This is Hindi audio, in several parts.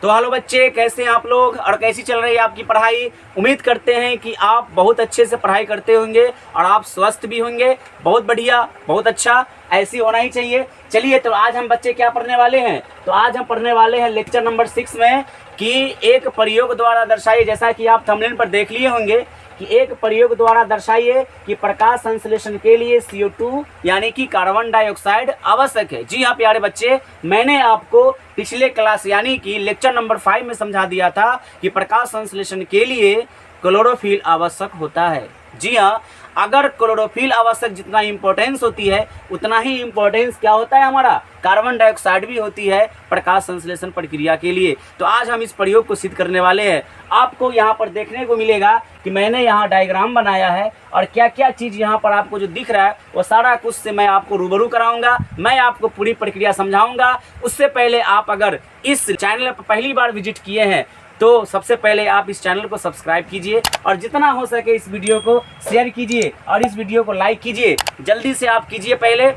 तो हेलो बच्चे, कैसे हैं आप लोग और कैसी चल रही है आपकी पढ़ाई। उम्मीद करते हैं कि आप बहुत अच्छे से पढ़ाई करते होंगे और आप स्वस्थ भी होंगे। बहुत बढ़िया, बहुत अच्छा, ऐसी होना ही चाहिए। चलिए, तो आज हम बच्चे क्या पढ़ने वाले हैं, तो आज हम पढ़ने वाले हैं लेक्चर नंबर 6 में कि एक प्रयोग द्वारा दर्शाइए, जैसा कि आप थंबनेल पर देख लिए होंगे कि एक प्रयोग द्वारा दर्शाइए कि प्रकाश संश्लेषण के लिए CO2 यानी कि कार्बन डाइऑक्साइड आवश्यक है। जी हाँ प्यारे बच्चे, मैंने आपको पिछले क्लास यानी कि लेक्चर नंबर 5 में समझा दिया था कि प्रकाश संश्लेषण के लिए क्लोरोफिल आवश्यक होता है। जी हाँ, अगर क्लोरोफिल आवश्यक जितना इम्पोर्टेंस होती है उतना ही इम्पोर्टेंस क्या होता है हमारा, कार्बन डाइऑक्साइड भी होती है प्रकाश संश्लेषण प्रक्रिया के लिए। तो आज हम इस प्रयोग को सिद्ध करने वाले हैं। आपको यहाँ पर देखने को मिलेगा कि मैंने यहाँ डायग्राम बनाया है और क्या क्या चीज़ यहाँ पर आपको जो दिख रहा है वो सारा कुछ से मैं आपको रूबरू कराऊंगा, मैं आपको पूरी प्रक्रिया समझाऊंगा। उससे पहले आप अगर इस चैनल पर पहली बार विजिट किए हैं तो सबसे पहले आप इस चैनल को सब्सक्राइब कीजिए और जितना हो सके इस वीडियो को शेयर कीजिए और इस वीडियो को लाइक कीजिए। जल्दी से आप कीजिए पहले,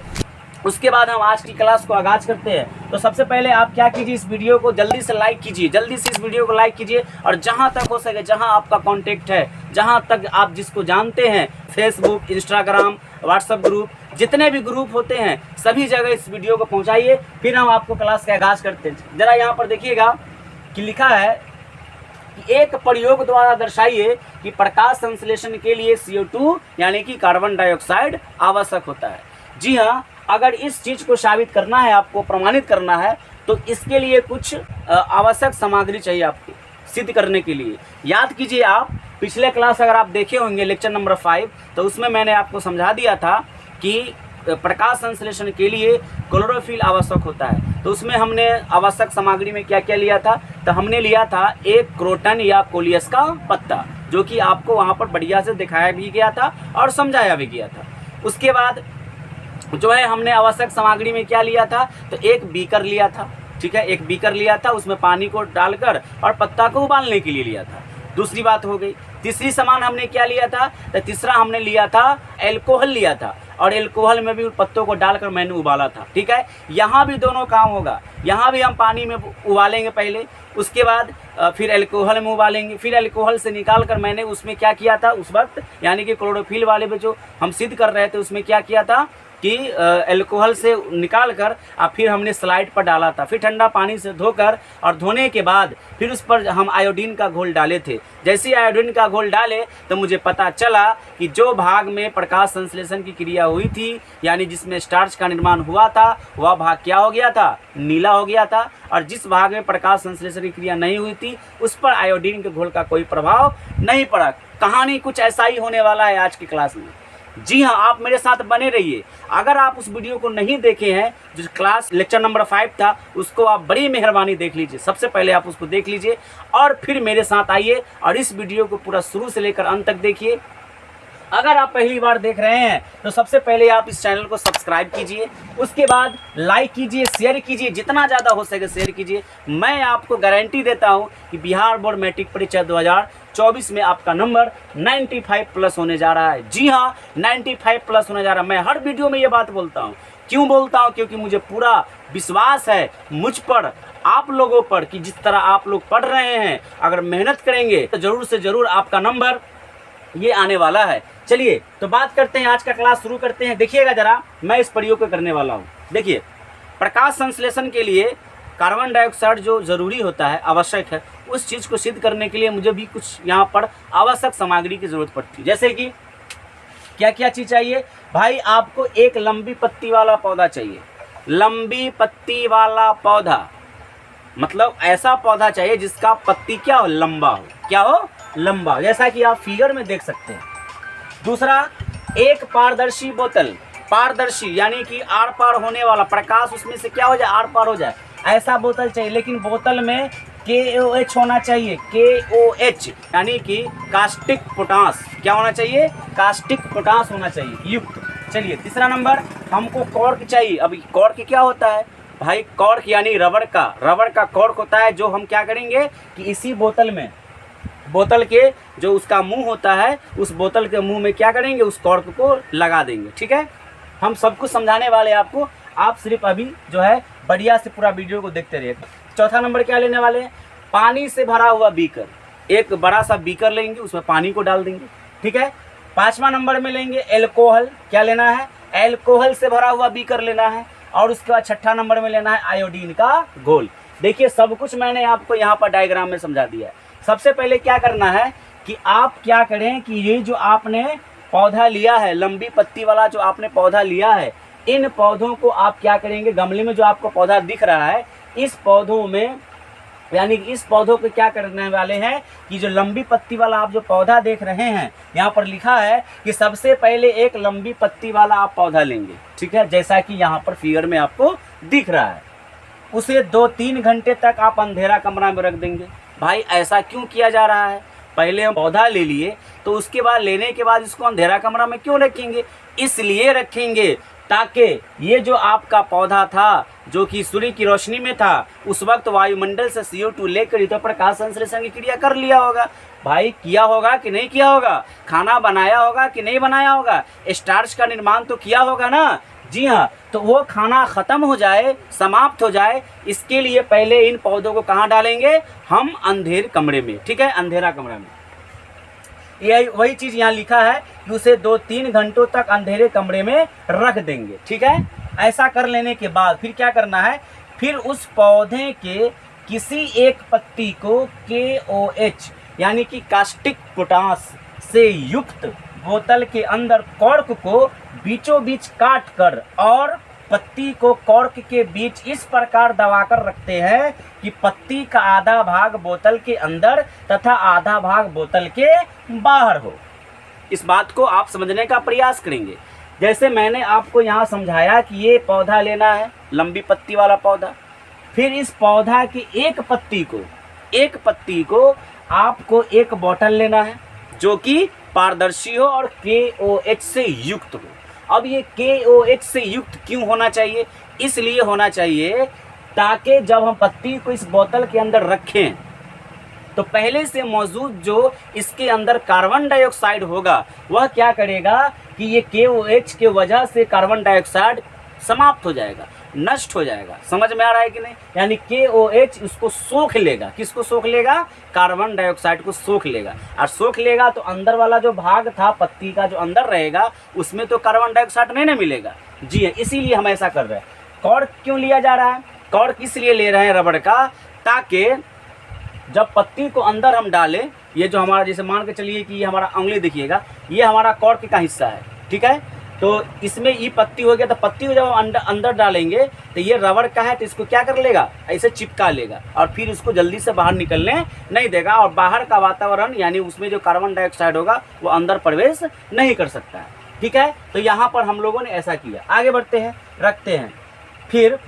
उसके बाद हम आज की क्लास को आगाज करते हैं। तो सबसे पहले आप क्या कीजिए, इस वीडियो को जल्दी से लाइक कीजिए, जल्दी से इस वीडियो को लाइक कीजिए और जहां तक हो सके, जहां आपका कांटेक्ट है, जहां तक आप जिसको जानते हैं, फेसबुक, इंस्टाग्राम, व्हाट्सएप ग्रुप, जितने भी ग्रुप होते हैं सभी जगह इस वीडियो को पहुँचाइए। फिर हम आपको क्लास का आगाज करते हैं। ज़रा यहाँ पर देखिएगा कि लिखा है कि एक प्रयोग द्वारा दर्शाइए कि प्रकाश संश्लेषण के लिए CO2 यानी कि कार्बन डाइऑक्साइड आवश्यक होता है। जी हाँ, अगर इस चीज़ को साबित करना है, आपको प्रमाणित करना है, तो इसके लिए कुछ आवश्यक सामग्री चाहिए आपको सिद्ध करने के लिए। याद कीजिए, आप पिछले क्लास अगर आप देखे होंगे लेक्चर नंबर 5, तो उसमें मैंने आपको समझा दिया था कि प्रकाश संश्लेषण के लिए क्लोरोफिल आवश्यक होता है। तो उसमें हमने आवश्यक सामग्री में क्या क्या लिया था, तो हमने लिया था एक क्रोटन या कोलियस का पत्ता, जो कि आपको वहाँ पर बढ़िया से दिखाया भी गया था और समझाया भी गया था। उसके बाद जो है हमने आवश्यक सामग्री में क्या लिया था, तो एक बीकर लिया था। ठीक है, एक बीकर लिया था, उसमें पानी को डालकर और पत्ता को उबालने के लिए लिया था। दूसरी बात हो गई। तीसरी सामान हमने क्या लिया था, तो तीसरा हमने लिया था एल्कोहल लिया था और एल्कोहल में भी पत्तों को डालकर मैंने उबाला था। ठीक है, यहाँ भी दोनों काम होगा। यहाँ भी हम पानी में उबालेंगे पहले, उसके बाद फिर एल्कोहल में उबालेंगे, फिर एल्कोहल से निकाल कर मैंने उसमें क्या किया था उस वक्त, यानी कि क्लोरोफिल वाले में जो हम सिद्ध कर रहे थे उसमें क्या किया था कि एल्कोहल से निकाल कर और फिर हमने स्लाइड पर डाला था। फिर ठंडा पानी से धोकर और धोने के बाद फिर उस पर हम आयोडीन का घोल डाले थे। जैसे ही आयोडीन का घोल डाले तो मुझे पता चला कि जो भाग में प्रकाश संश्लेषण की क्रिया हुई थी, यानी जिसमें स्टार्च का निर्माण हुआ था, वह भाग क्या हो गया था, नीला हो गया था। और जिस भाग में प्रकाश संश्लेषण की क्रिया नहीं हुई थी उस पर आयोडीन के घोल का कोई प्रभाव नहीं पड़ा। कहानी कुछ ऐसा ही होने वाला है आज की क्लास में। जी हाँ, आप मेरे साथ बने रहिए। अगर आप उस वीडियो को नहीं देखे हैं, जो क्लास लेक्चर नंबर 5 था, उसको आप बड़ी मेहरबानी देख लीजिए। सबसे पहले आप उसको देख लीजिए और फिर मेरे साथ आइए और इस वीडियो को पूरा शुरू से लेकर अंत तक देखिए। अगर आप पहली बार देख रहे हैं तो सबसे पहले आप इस चैनल को सब्सक्राइब कीजिए, उसके बाद लाइक कीजिए, शेयर कीजिए, जितना ज़्यादा हो सके शेयर कीजिए। मैं आपको गारंटी देता हूं कि बिहार बोर्ड मैट्रिक परीक्षा 2024 में आपका नंबर 95 प्लस होने जा रहा है। जी हाँ, 95 प्लस होने जा रहा है। मैं हर वीडियो में ये बात बोलता हूँ। क्यों बोलता हूँ, क्योंकि मुझे पूरा विश्वास है मुझ पर, आप लोगों पर, कि जिस तरह आप लोग पढ़ रहे हैं, अगर मेहनत करेंगे तो ज़रूर से ज़रूर आपका नंबर ये आने वाला है। चलिए, तो बात करते हैं, आज का क्लास शुरू करते हैं। देखिएगा जरा, मैं इस प्रयोग को करने वाला हूँ। देखिए, प्रकाश संश्लेषण के लिए कार्बन डाइऑक्साइड जो ज़रूरी होता है, आवश्यक है, उस चीज़ को सिद्ध करने के लिए मुझे भी कुछ यहाँ पर आवश्यक सामग्री की ज़रूरत पड़ती है। जैसे कि क्या क्या चीज़ चाहिए भाई, आपको एक लंबी पत्ती वाला पौधा चाहिए। लंबी पत्ती वाला पौधा मतलब ऐसा पौधा चाहिए जिसका पत्ती क्या हो, लंबा हो। क्या हो, लंबा, जैसा कि आप फिगर में देख सकते हैं। दूसरा, एक पारदर्शी बोतल, पारदर्शी यानी कि आर पार होने वाला, प्रकाश उसमें से क्या हो जाए, आर पार हो जाए, ऐसा बोतल चाहिए। लेकिन बोतल में KOH होना चाहिए। KOH यानी कि कास्टिक पोटास, क्या होना चाहिए, कास्टिक पोटास होना चाहिए युक्त। चलिए, तीसरा नंबर, हमको कॉर्क चाहिए। अब कॉर्क क्या होता है भाई, कॉर्क यानी रबड़ का कॉर्क होता है, जो हम क्या करेंगे कि इसी बोतल में, बोतल के जो उसका मुंह होता है, उस बोतल के मुंह में क्या करेंगे, उस कॉर्क को लगा देंगे। ठीक है, हम सब कुछ समझाने वाले आपको, आप सिर्फ अभी जो है बढ़िया से पूरा वीडियो को देखते रहिए। चौथा नंबर क्या लेने वाले हैं, पानी से भरा हुआ बीकर, एक बड़ा सा बीकर लेंगे, उसमें पानी को डाल देंगे, ठीक है। 5वां नंबर में लेंगे एल्कोहल, क्या लेना है, एल्कोहल से भरा हुआ बीकर लेना है। और उसके बाद 6ठा नंबर में लेना है आयोडीन का घोल। देखिए सब कुछ मैंने आपको यहाँ पर डायग्राम में समझा दिया है। सबसे पहले क्या करना है कि आप क्या करें कि ये जो आपने पौधा लिया है, लंबी पत्ती वाला जो आपने पौधा लिया है, इन पौधों को आप क्या करेंगे, गमले में जो आपको पौधा दिख रहा है, इस पौधों में यानी कि इस पौधों को क्या करने वाले हैं कि जो लंबी पत्ती वाला आप जो पौधा देख रहे हैं, यहाँ पर लिखा है कि सबसे पहले एक लंबी पत्ती वाला आप पौधा लेंगे, ठीक है, जैसा कि यहाँ पर फिगर में आपको दिख रहा है। उसे 2-3 घंटे तक आप अंधेरा कमरा में रख देंगे। भाई ऐसा क्यों किया जा रहा है, पहले हम पौधा ले लिए तो उसके बाद लेने के बाद इसको अंधेरा कमरा में क्यों रखेंगे, इसलिए रखेंगे ताकि ये जो आपका पौधा था जो कि सूर्य की रोशनी में था, उस वक्त वायुमंडल से CO2 लेकर तो प्रकाश संश्लेषण की क्रिया कर लिया होगा। भाई किया होगा कि नहीं किया होगा, खाना बनाया होगा कि नहीं बनाया होगा, स्टार्च का निर्माण तो किया होगा ना, जी हाँ। तो वो खाना ख़त्म हो जाए, समाप्त हो जाए, इसके लिए पहले इन पौधों को कहाँ डालेंगे, हम अंधेरे कमरे में, ठीक है, अंधेरा कमरा में। यही वही चीज़ यहाँ लिखा है कि उसे 2-3 घंटों तक अंधेरे कमरे में रख देंगे, ठीक है। ऐसा कर लेने के बाद फिर क्या करना है, फिर उस पौधे के किसी एक पत्ती को KOH यानी कि कास्टिक पोटास से युक्त बोतल के अंदर कॉर्क को बीचों बीच काट कर और पत्ती को कॉर्क के बीच इस प्रकार दबाकर रखते हैं कि पत्ती का आधा भाग बोतल के अंदर तथा आधा भाग बोतल के बाहर हो। इस बात को आप समझने का प्रयास करेंगे। जैसे मैंने आपको यहाँ समझाया कि ये पौधा लेना है, लंबी पत्ती वाला पौधा, फिर इस पौधा की एक पत्ती को आपको एक बोतल लेना है जो कि पारदर्शी हो और KOH से युक्त हो। अब ये KOH से युक्त क्यों होना चाहिए, इसलिए होना चाहिए ताकि जब हम पत्ती को इस बोतल के अंदर रखें तो पहले से मौजूद जो इसके अंदर कार्बन डाइऑक्साइड होगा वह क्या करेगा कि ये KOH के वजह से कार्बन डाइऑक्साइड समाप्त हो जाएगा, नष्ट हो जाएगा। समझ में आ रहा है कि नहीं, यानी KOH उसको सोख लेगा, किसको सोख लेगा, कार्बन डाइऑक्साइड को सोख लेगा। और सोख लेगा तो अंदर वाला जो भाग था पत्ती का जो अंदर रहेगा उसमें तो कार्बन डाइऑक्साइड नहीं ना मिलेगा, जी है, इसीलिए हम ऐसा कर रहे हैं। कॉर्क क्यों लिया जा रहा है, कॉर्क इसलिए ले रहे हैं रबड़ का, ताकि जब पत्ती को अंदर हम डालें, ये जो हमारा जैसे मान के चलिए कि ये हमारा उंगली देखिएगा, ये हमारा कॉर्क का हिस्सा है, ठीक है, तो इसमें ये पत्ती हो गया, तो पत्ती को जब हम अंदर डालेंगे तो ये रबड़ का है तो इसको क्या कर लेगा, ऐसे चिपका लेगा और फिर उसको जल्दी से बाहर निकलने नहीं देगा और बाहर का वातावरण यानी उसमें जो कार्बन डाइऑक्साइड होगा वो अंदर प्रवेश नहीं कर सकता है, ठीक है। तो यहाँ पर हम लोगों ने ऐसा किया। आगे बढ़ते हैं, रखते हैं, फिर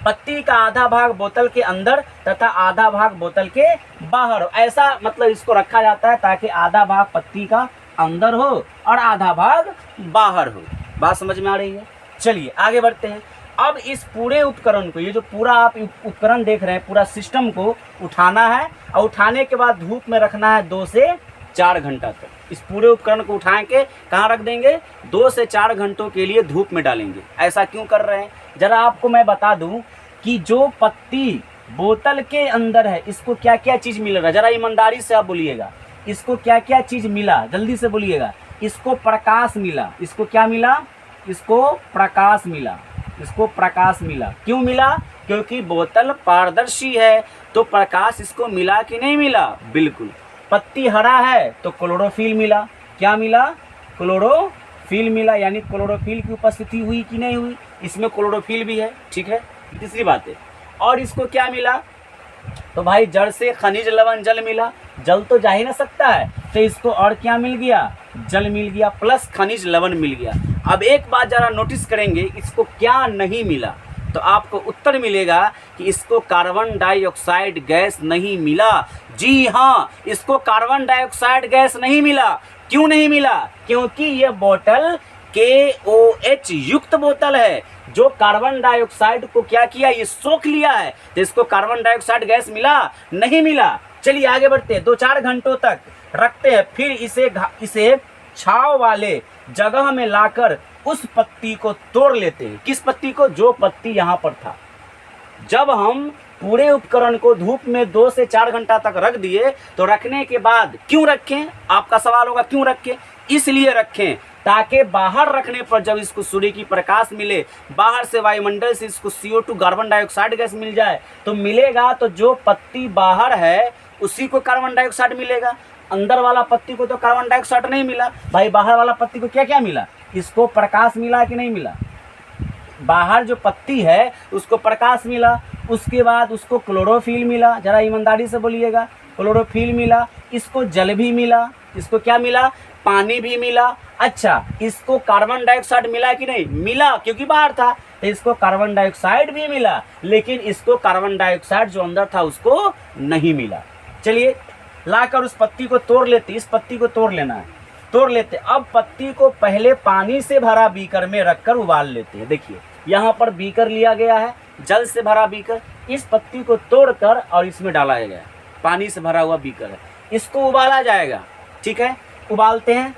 पत्ती का आधा भाग बोतल के अंदर तथा आधा भाग बोतल के बाहर हो, ऐसा मतलब इसको रखा जाता है ताकि आधा भाग पत्ती का अंदर हो और आधा भाग बाहर हो। बात समझ में आ रही है, चलिए आगे बढ़ते हैं। अब इस पूरे उपकरण को, ये जो पूरा आप उपकरण देख रहे हैं, पूरा सिस्टम को उठाना है और उठाने के बाद धूप में रखना है 2 से 4 घंटा तक। इस पूरे उपकरण को उठा के कहाँ रख देंगे, 2 से 4 घंटों के लिए धूप में डालेंगे। ऐसा क्यों कर रहे हैं, जरा आपको मैं बता दूं कि जो पत्ती बोतल के अंदर है इसको क्या क्या चीज़ मिल रहा है, जरा ईमानदारी से आप बोलिएगा, इसको क्या क्या चीज़ मिला, जल्दी से बोलिएगा। इसको प्रकाश मिला, इसको क्या मिला, इसको प्रकाश मिला, इसको प्रकाश मिला। क्यों मिला, क्योंकि बोतल पारदर्शी है तो प्रकाश इसको मिला कि नहीं मिला, बिल्कुल। पत्ती हरा है तो क्लोरोफिल मिला, क्या मिला, क्लोरोफिल मिला, यानी क्लोरोफिल की उपस्थिति हुई कि नहीं हुई, इसमें क्लोरोफिल भी है, ठीक है। तीसरी बात है, और इसको क्या मिला, तो भाई जड़ से खनिज लवण जल मिला, जल तो जा ही ना सकता है तो इसको और क्या मिल गया, जल मिल गया प्लस खनिज लवण मिल गया। अब एक बात जरा नोटिस करेंगे, इसको क्या नहीं मिला, तो आपको उत्तर मिलेगा कि इसको कार्बन डाइऑक्साइड गैस नहीं मिला। जी हाँ, इसको कार्बन डाइऑक्साइड गैस नहीं मिला। क्यों नहीं मिला, क्योंकि यह बोतल KOH युक्त बोतल है, जो कार्बन डाइऑक्साइड को क्या किया, ये सोख लिया है, तो इसको कार्बन डाइऑक्साइड गैस मिला नहीं मिला। चलिए आगे बढ़ते हैं, 2-4 घंटों तक रखते हैं, फिर इसे छांव वाले जगह में लाकर उस पत्ती को तोड़ लेते हैं। किस पत्ती को, जो पत्ती यहाँ पर था। जब हम पूरे उपकरण को धूप में 2 से 4 घंटा तक रख दिए, तो रखने के बाद क्यों रखें, आपका सवाल होगा क्यों रखें। इसलिए रखें ताकि बाहर रखने पर जब इसको सूर्य की प्रकाश मिले, बाहर से वायुमंडल से इसको CO2 कार्बन डाइऑक्साइड गैस मिल जाए, तो मिलेगा तो जो पत्ती बाहर है उसी को कार्बन डाइऑक्साइड मिलेगा, अंदर वाला पत्ती को तो कार्बन डाइऑक्साइड नहीं मिला। भाई बाहर वाला पत्ती को क्या क्या मिला, इसको प्रकाश मिला कि नहीं मिला, बाहर जो पत्ती है उसको प्रकाश मिला, उसके बाद उसको क्लोरोफिल मिला, जरा ईमानदारी से बोलिएगा, क्लोरोफिल मिला, इसको जल भी मिला, इसको क्या मिला, पानी भी मिला। अच्छा, इसको कार्बन डाइऑक्साइड मिला कि नहीं मिला, क्योंकि बाहर था, तो इसको कार्बन डाइऑक्साइड भी मिला, लेकिन इसको कार्बन डाइऑक्साइड जो अंदर था उसको नहीं मिला। चलिए लाकर उस पत्ती को तोड़ लेते, इस पत्ती को तोड़ लेना है, तोड़ लेते। अब पत्ती को पहले पानी से भरा बीकर में रखकर उबाल लेते हैं। देखिए यहाँ पर बीकर लिया गया है, जल से भरा बीकर, इस पत्ती को तोड़कर और इसमें डाला गया, पानी से भरा हुआ बीकर है, इसको उबाला जाएगा। ठीक है, उबालते हैं,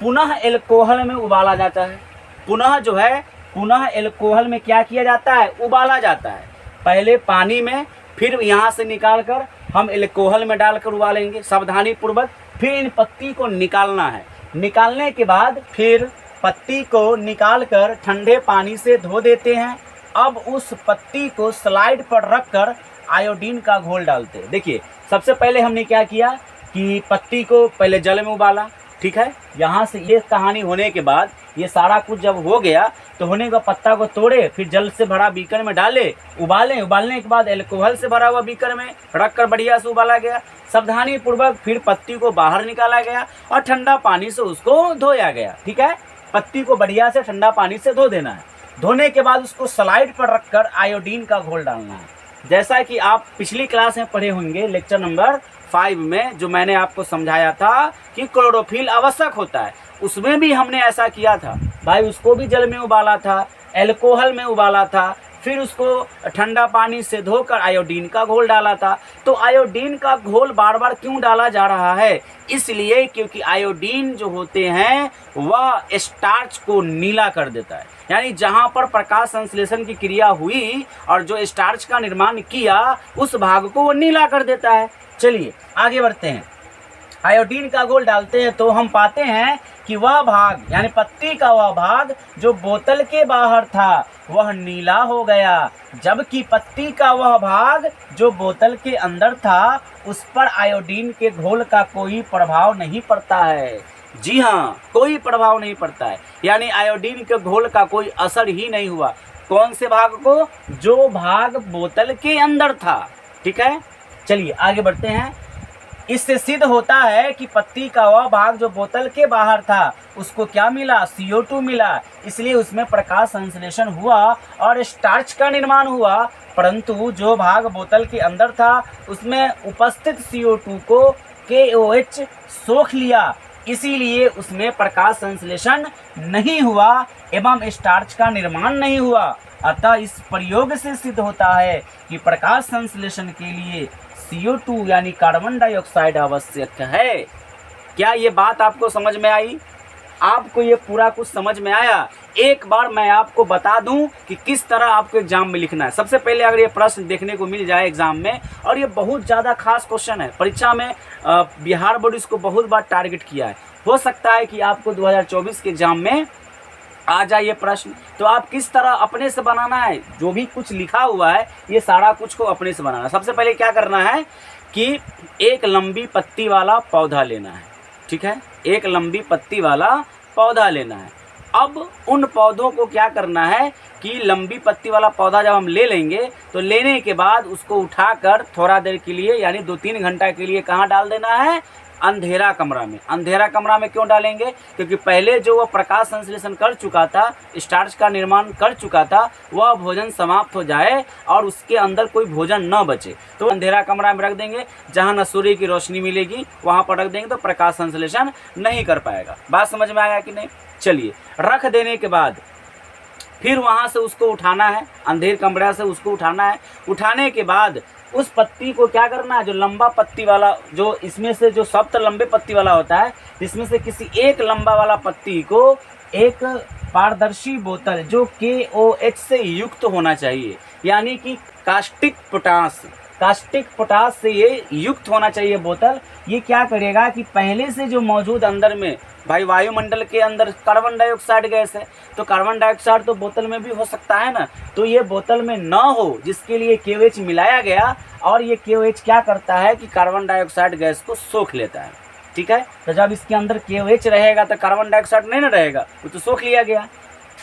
पुनः एल्कोहल में उबाला जाता है, पुनः जो है पुनः एल्कोहल में क्या किया जाता है, उबाला जाता है। पहले पानी में, फिर यहाँ से निकाल कर हम एल्कोहल में डालकर उबालेंगे सावधानी पूर्वक। फिर इन पत्ती को निकालना है, निकालने के बाद फिर पत्ती को निकाल कर ठंडे पानी से धो देते हैं। अब उस पत्ती को स्लाइड पर रखकर आयोडीन का घोल डालते हैं। देखिए सबसे पहले हमने क्या किया कि पत्ती को पहले जल में उबाला, ठीक है, यहाँ से ये कहानी होने के बाद ये सारा कुछ जब हो गया तो होने का पत्ता को तोड़े, फिर जल से भरा बीकर में डाले, उबाले, उबालने के बाद एल्कोहल से भरा हुआ बीकर में रखकर बढ़िया से उबाला गया सावधानी पूर्वक। फिर पत्ती को बाहर निकाला गया और ठंडा पानी से उसको धोया गया। ठीक है, पत्ती को बढ़िया से ठंडा पानी से धो देना है। धोने के बाद उसको स्लाइड पर रखकर आयोडीन का घोल डालना है। जैसा कि आप पिछली क्लास में पढ़े होंगे लेक्चर नंबर 5 में, जो मैंने आपको समझाया था कि क्लोरोफिल आवश्यक होता है, उसमें भी हमने ऐसा किया था भाई, उसको भी जल में उबाला था, एल्कोहल में उबाला था, फिर उसको ठंडा पानी से धोकर आयोडीन का घोल डाला था। तो आयोडीन का घोल बार बार क्यों डाला जा रहा है, इसलिए क्योंकि आयोडीन जो होते हैं वह स्टार्च को नीला कर देता है, यानी जहां पर प्रकाश संश्लेषण की क्रिया हुई और जो स्टार्च का निर्माण किया उस भाग को वो नीला कर देता है। चलिए आगे बढ़ते हैं, आयोडीन का घोल डालते हैं तो हम पाते हैं कि वह भाग यानी पत्ती का वह भाग जो बोतल के बाहर था वह नीला हो गया, जबकि पत्ती का वह भाग जो बोतल के अंदर था उस पर आयोडीन के घोल का कोई प्रभाव नहीं पड़ता है। जी हाँ, कोई प्रभाव नहीं पड़ता है, यानी आयोडीन के घोल का कोई असर ही नहीं हुआ। कौन से भाग को, जो भाग बोतल के अंदर था। ठीक है, चलिए आगे बढ़ते हैं। इससे सिद्ध होता है कि पत्ती का वह भाग जो बोतल के बाहर था उसको क्या मिला, CO2 मिला, इसलिए उसमें प्रकाश संश्लेषण हुआ और स्टार्च का निर्माण हुआ। परंतु जो भाग बोतल के अंदर था उसमें उपस्थित CO2 को KOH सोख लिया, इसीलिए उसमें प्रकाश संश्लेषण नहीं हुआ एवं स्टार्च का निर्माण नहीं हुआ। अतः इस प्रयोग से सिद्ध होता है कि प्रकाश संश्लेषण के लिए CO2 यानी कार्बन डाइऑक्साइड आवश्यक है। क्या ये बात आपको समझ में आई? आपको ये पूरा कुछ समझ में आया? एक बार मैं आपको बता दूं कि किस तरह आपको एग्जाम में लिखना है। सबसे पहले अगर ये प्रश्न देखने को मिल जाए एग्जाम में, और ये बहुत ज़्यादा खास क्वेश्चन है, परीक्षा में बिहार बोर्ड इसको बहुत बार टारगेट किया है, हो सकता है कि आपको 2024 के एग्जाम में आ जाए ये प्रश्न, तो आप किस तरह अपने से बनाना है, जो भी कुछ लिखा हुआ है ये सारा कुछ को अपने से बनाना है। सबसे पहले क्या करना है कि एक लंबी पत्ती वाला पौधा लेना है। ठीक है, एक लंबी पत्ती वाला पौधा लेना है। अब उन पौधों को क्या करना है कि लंबी पत्ती वाला पौधा जब हम ले लेंगे तो लेने के बाद उसको उठाकर थोड़ा देर के लिए यानी 2-3 घंटा के लिए कहाँ डाल देना है, अंधेरा कमरा में। अंधेरा कमरा में क्यों डालेंगे, क्योंकि पहले जो वह प्रकाश संश्लेषण कर चुका था, स्टार्च का निर्माण कर चुका था, वह भोजन समाप्त हो जाए और उसके अंदर कोई भोजन न बचे, तो अंधेरा कमरा में रख देंगे, जहां न सूर्य की रोशनी मिलेगी वहां पर रख देंगे, तो प्रकाश संश्लेषण नहीं कर पाएगा। बात समझ में आया कि नहीं? चलिए, रख देने के बाद फिर वहां से उसको उठाना है, अंधेर कमरा से उसको उठाना है। उठाने के बाद उस पत्ती को क्या करना है, जो लंबा पत्ती वाला, जो इसमें से जो सब लंबे पत्ती वाला होता है, इसमें से किसी एक लंबा वाला पत्ती को एक पारदर्शी बोतल जो KOH से युक्त होना चाहिए, यानी कि कास्टिक पोटास, कास्टिक पोटास से ये युक्त होना चाहिए बोतल। ये क्या करेगा कि पहले से जो मौजूद अंदर में भाई वायुमंडल के अंदर कार्बन डाइऑक्साइड गैस है, तो कार्बन डाइऑक्साइड तो बोतल में भी हो सकता है ना, तो ये बोतल में ना हो, जिसके लिए KOH मिलाया गया। और ये KOH क्या करता है कि कार्बन डाइऑक्साइड गैस को सोख लेता है, ठीक है। तो जब इसके अंदर KOH रहेगा तो कार्बन डाइऑक्साइड नहीं ना रहेगा, वो तो सोख लिया गया।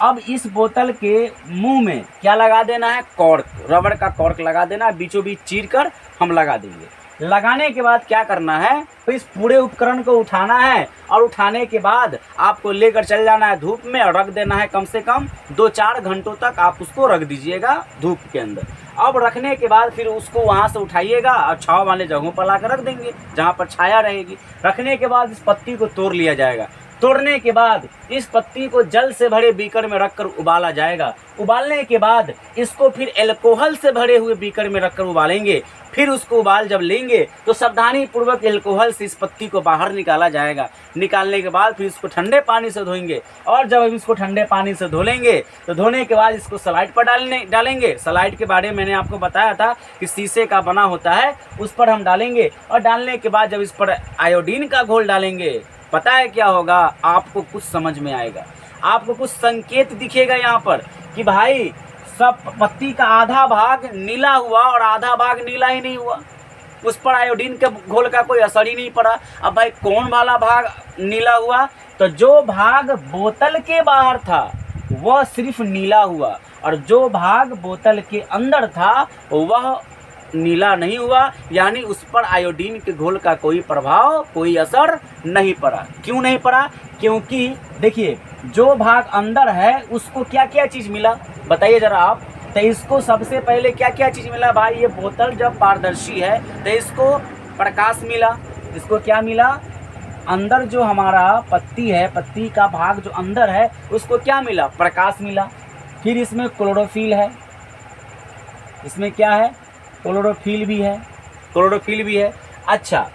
अब इस बोतल के मुंह में क्या लगा देना है, कॉर्क, रबड़ का कॉर्क लगा देना है, बीचों बीच चीर कर हम लगा देंगे। लगाने के बाद क्या करना है, तो इस पूरे उपकरण को उठाना है और उठाने के बाद आपको लेकर चल जाना है धूप में और रख देना है कम से कम 2-4 घंटों तक आप उसको रख दीजिएगा धूप के अंदर। अब रखने के बाद फिर उसको वहाँ से उठाइएगा और छाँव वाले जगहों पर लाकर रख देंगे जहाँ पर छाया रहेगी। रखने के बाद इस पत्ती को तोड़ लिया जाएगा। तोड़ने के बाद इस पत्ती को जल से भरे बीकर में रखकर उबाला जाएगा। उबालने के बाद इसको फिर एल्कोहल से भरे हुए बीकर में रखकर उबालेंगे। फिर उसको उबाल जब लेंगे तो सावधानी पूर्वक एल्कोहल से इस पत्ती को बाहर निकाला जाएगा। निकालने के बाद फिर इसको ठंडे पानी से धोएंगे और जब हम इसको ठंडे पानी से धो लेंगे तो धोने के बाद इसको स्लाइड पर डालेंगे। स्लाइड के बारे में मैंने आपको बताया था कि शीशे का बना होता है, उस पर हम डालेंगे और डालने के बाद जब इस पर आयोडीन का घोल डालेंगे, पता है क्या होगा, आपको कुछ समझ में आएगा, आपको कुछ संकेत दिखेगा यहाँ पर कि भाई सब पत्ती का आधा भाग नीला हुआ और आधा भाग नीला ही नहीं हुआ, उस पर आयोडीन के घोल का कोई असर ही नहीं पड़ा। अब भाई कौन वाला भाग नीला हुआ, तो जो भाग बोतल के बाहर था वह सिर्फ नीला हुआ और जो भाग बोतल के अंदर था वह नीला नहीं हुआ, यानी उस पर आयोडीन के घोल का कोई प्रभाव, कोई असर नहीं पड़ा। क्यों नहीं पड़ा, क्योंकि देखिए जो भाग अंदर है उसको क्या क्या चीज़ मिला बताइए ज़रा आप। तो इसको सबसे पहले क्या क्या चीज़ मिला भाई, ये बोतल जब पारदर्शी है तो इसको प्रकाश मिला। इसको क्या मिला, अंदर जो हमारा पत्ती है, पत्ती का भाग जो अंदर है उसको क्या मिला, प्रकाश मिला। फिर इसमें क्लोरोफिल है, इसमें क्या है, क्लोरोफिल भी है, क्लोरोफिल भी है। अच्छा,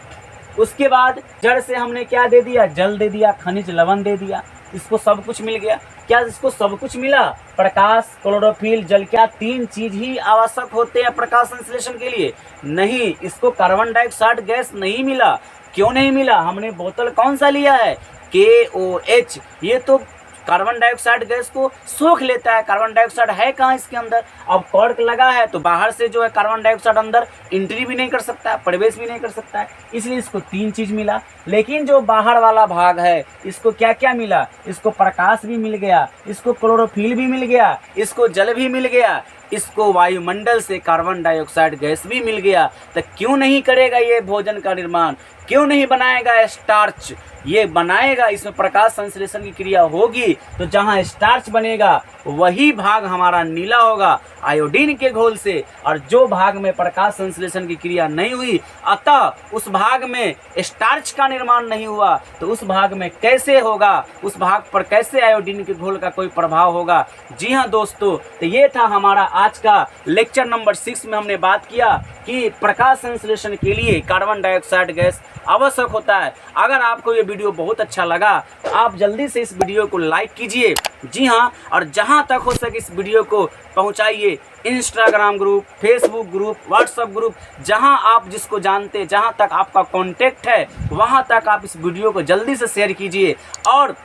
उसके बाद जड़ से हमने क्या दे दिया, जल दे दिया, खनिज लवण दे दिया, इसको सब कुछ मिल गया। क्या इसको सब कुछ मिला, प्रकाश, क्लोरोफिल, जल, क्या 3 चीज ही आवश्यक होते हैं प्रकाश संश्लेषण के लिए? नहीं, इसको कार्बन डाइऑक्साइड गैस नहीं मिला। क्यों नहीं मिला, हमने बोतल कौन सा लिया है, KOH, ये तो कार्बन डाइऑक्साइड गैस को सोख लेता है। कार्बन डाइऑक्साइड है कहाँ इसके अंदर, अब कॉर्क लगा है तो बाहर से जो है कार्बन डाइऑक्साइड अंदर एंट्री भी नहीं कर सकता है, प्रवेश भी नहीं कर सकता है, इसलिए इसको 3 चीज मिला। लेकिन जो बाहर वाला भाग है इसको क्या क्या मिला, इसको प्रकाश भी मिल गया, इसको क्लोरोफिल भी मिल गया, इसको जल भी मिल गया, इसको वायुमंडल से कार्बन डाइऑक्साइड गैस भी मिल गया। तो क्यों नहीं करेगा ये भोजन का निर्माण, क्यों नहीं बनाएगा स्टार्च, ये बनाएगा, इसमें प्रकाश संश्लेषण की क्रिया होगी तो जहाँ स्टार्च बनेगा वही भाग हमारा नीला होगा आयोडीन के घोल से, और जो भाग में प्रकाश संश्लेषण की क्रिया नहीं हुई अतः उस भाग में स्टार्च का निर्माण नहीं हुआ, तो उस भाग में कैसे होगा, उस भाग पर कैसे आयोडीन के घोल का कोई प्रभाव होगा। जी हाँ दोस्तों, तो ये था हमारा आज का लेक्चर नंबर 6 में हमने बात किया कि प्रकाश संश्लेषण के लिए कार्बन डाइऑक्साइड गैस आवश्यक होता है। अगर आपको ये वीडियो बहुत अच्छा लगा तो आप जल्दी से इस वीडियो को लाइक कीजिए। जी हाँ, और जहाँ तक हो सके इस वीडियो को पहुँचाइए Instagram group, Facebook group, WhatsApp group, जहाँ आप जिसको जानते, जहाँ तक आपका कॉन्टेक्ट है वहाँ तक आप इस वीडियो को जल्दी से शेयर कीजिए और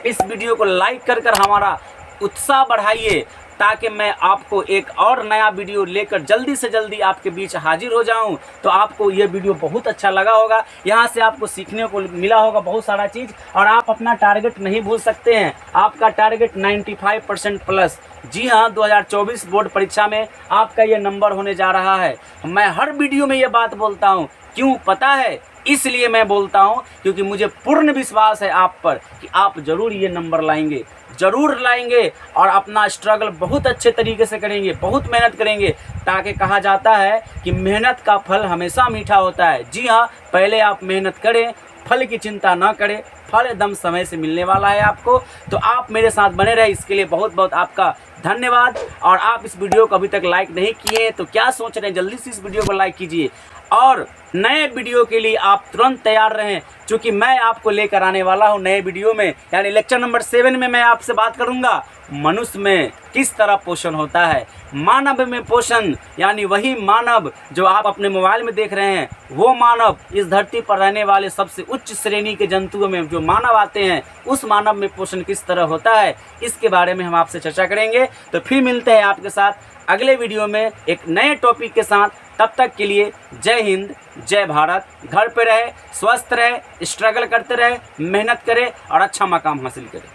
इस वीडियो को लाइक कर हमारा उत्साह बढ़ाइए ताकि मैं आपको एक और नया वीडियो लेकर जल्दी से जल्दी आपके बीच हाजिर हो जाऊं। तो आपको ये वीडियो बहुत अच्छा लगा होगा, यहाँ से आपको सीखने को मिला होगा बहुत सारा चीज़, और आप अपना टारगेट नहीं भूल सकते हैं। आपका टारगेट 95% प्लस। जी हाँ, 2024 बोर्ड परीक्षा में आपका ये नंबर होने जा रहा है। मैं हर वीडियो में ये बात बोलता हूँ, क्यों पता है, इसलिए मैं बोलता हूँ क्योंकि मुझे पूर्ण विश्वास है आप पर कि आप ज़रूर ये नंबर लाएंगे, ज़रूर लाएंगे और अपना स्ट्रगल बहुत अच्छे तरीके से करेंगे, बहुत मेहनत करेंगे, ताकि कहा जाता है कि मेहनत का फल हमेशा मीठा होता है। जी हाँ, पहले आप मेहनत करें, फल की चिंता ना करें, फल एकदम समय से मिलने वाला है आपको। तो आप मेरे साथ बने रहे, इसके लिए बहुत बहुत आपका धन्यवाद। और आप इस वीडियो को अभी तक लाइक नहीं किए तो क्या सोच रहे हैं, जल्दी से इस वीडियो को लाइक कीजिए। और नए वीडियो के लिए आप तुरंत तैयार रहें, क्योंकि मैं आपको लेकर आने वाला हूं नए वीडियो में, यानी लेक्चर नंबर 7 में मैं आपसे बात करूंगा मनुष्य में किस तरह पोषण होता है। मानव में पोषण, यानी वही मानव जो आप अपने मोबाइल में देख रहे हैं, वो मानव इस धरती पर रहने वाले सबसे उच्च श्रेणी के जंतुओं में जो मानव आते हैं, उस मानव में पोषण किस तरह होता है, इसके बारे में हम आपसे चर्चा करेंगे। तो फिर मिलते हैं आपके साथ अगले वीडियो में एक नए टॉपिक के साथ। तब तक के लिए जय हिंद, जय भारत। घर पे रहे, स्वस्थ रहे, स्ट्रगल करते रहे, मेहनत करें और अच्छा मकाम हासिल करें।